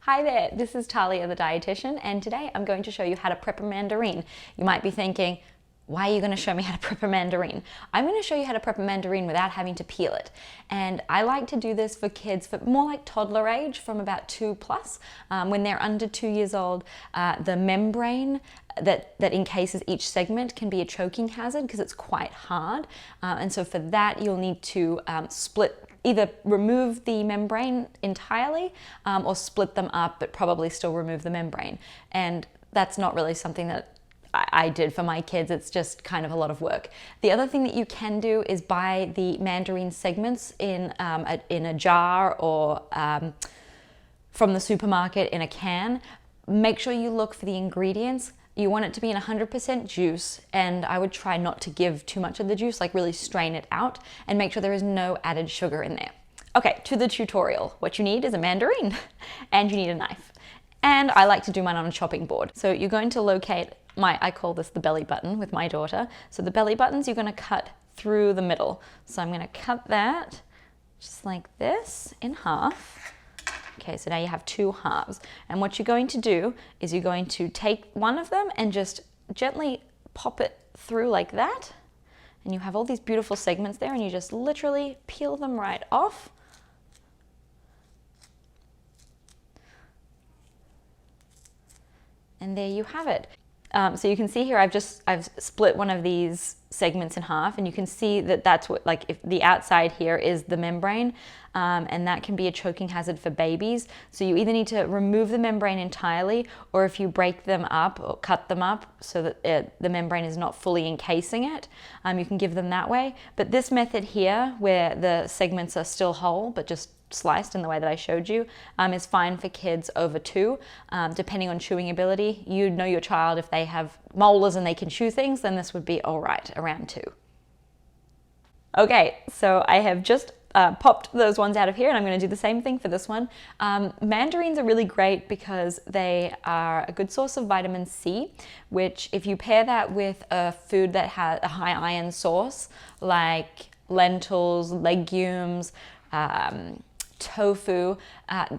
Hi there, this is Thalia the Dietitian, and today I'm going to show you how to prep a mandarin. You might be thinking, why are you going to show me how to prep a mandarin? I'm going to show you how to prep a mandarin without having to peel it. And I like to do this for kids for more like toddler age, from about 2 plus. When they're under 2 years old, the membrane that encases each segment can be a choking hazard because it's quite hard. And so for that, you'll need to either remove the membrane entirely or split them up, but probably still remove the membrane. And that's not really something that I did for my kids. It's just kind of a lot of work. The other thing that you can do is buy the mandarin segments in a jar or from the supermarket in a can. Make sure you look for the ingredients. You want it to be in 100% juice, and I would try not to give too much of the juice, like really strain it out, and make sure there is no added sugar in there. Okay, to the tutorial. What you need is a mandarin, and you need a knife. And I like to do mine on a chopping board. So you're going to locate I call this the belly button with my daughter. So the belly buttons you're going to cut through the middle. So I'm going to cut that just like this in half. Okay, so now you have 2 halves. And what you're going to do is you're going to take one of them and just gently pop it through like that. And you have all these beautiful segments there, and you just literally peel them right off. And there you have it. So you can see here I've split one of these segments in half, and you can see that that's what, like, if the outside here is the membrane, and that can be a choking hazard for babies. So you either need to remove the membrane entirely, or if you break them up or cut them up so that the membrane is not fully encasing it, you can give them that way. But this method here, where the segments are still whole but just sliced in the way that I showed you, is fine for kids over 2, depending on chewing ability. You know your child, if they have molars and they can chew things, then this would be all right around 2. Okay, so I have just popped those ones out of here, and I'm going to do the same thing for this one. Mandarins are really great because they are a good source of vitamin C, which if you pair that with a food that has a high iron source, like lentils, legumes, tofu,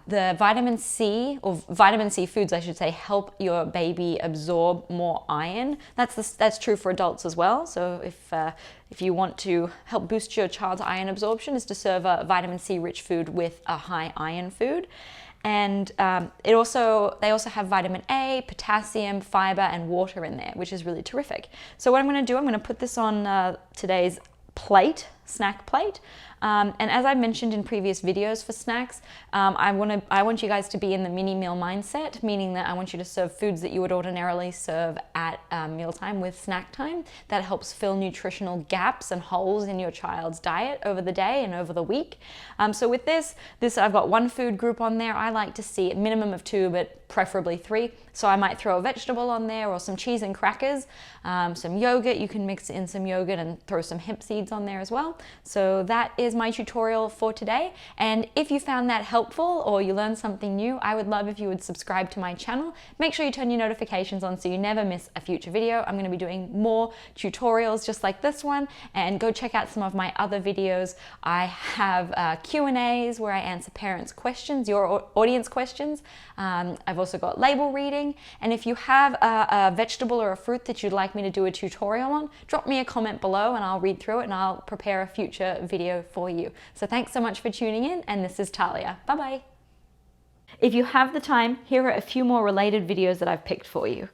the vitamin C, or vitamin C foods I should say, help your baby absorb more iron. That's true for adults as well. So if you want to help boost your child's iron absorption, is to serve a vitamin C rich food with a high iron food. And they also have vitamin A, potassium, fiber, and water in there, which is really terrific. So what I'm going to do, I'm going to put this on today's snack plate. And as I mentioned in previous videos for snacks, I want you guys to be in the mini meal mindset, meaning that I want you to serve foods that you would ordinarily serve at mealtime with snack time. That helps fill nutritional gaps and holes in your child's diet over the day and over the week. So with this I've got 1 food group on there. I like to see a minimum of 2, but preferably 3. So I might throw a vegetable on there, or some cheese and crackers, some yogurt. You can mix in some yogurt and throw some hemp seeds on there as well. So that is my tutorial for today. And if you found that helpful or you learned something new, I would love if you would subscribe to my channel. Make sure you turn your notifications on so you never miss a future video. I'm going to be doing more tutorials just like this one, and go check out some of my other videos. I have Q&As where I answer parents' questions, your audience questions. I've also got label reading, and if you have a vegetable or a fruit that you'd like me to do a tutorial on, drop me a comment below and I'll read through it and I'll prepare a future video for you. So thanks so much for tuning in, and this is Thalia. Bye bye. If you have the time, here are a few more related videos that I've picked for you.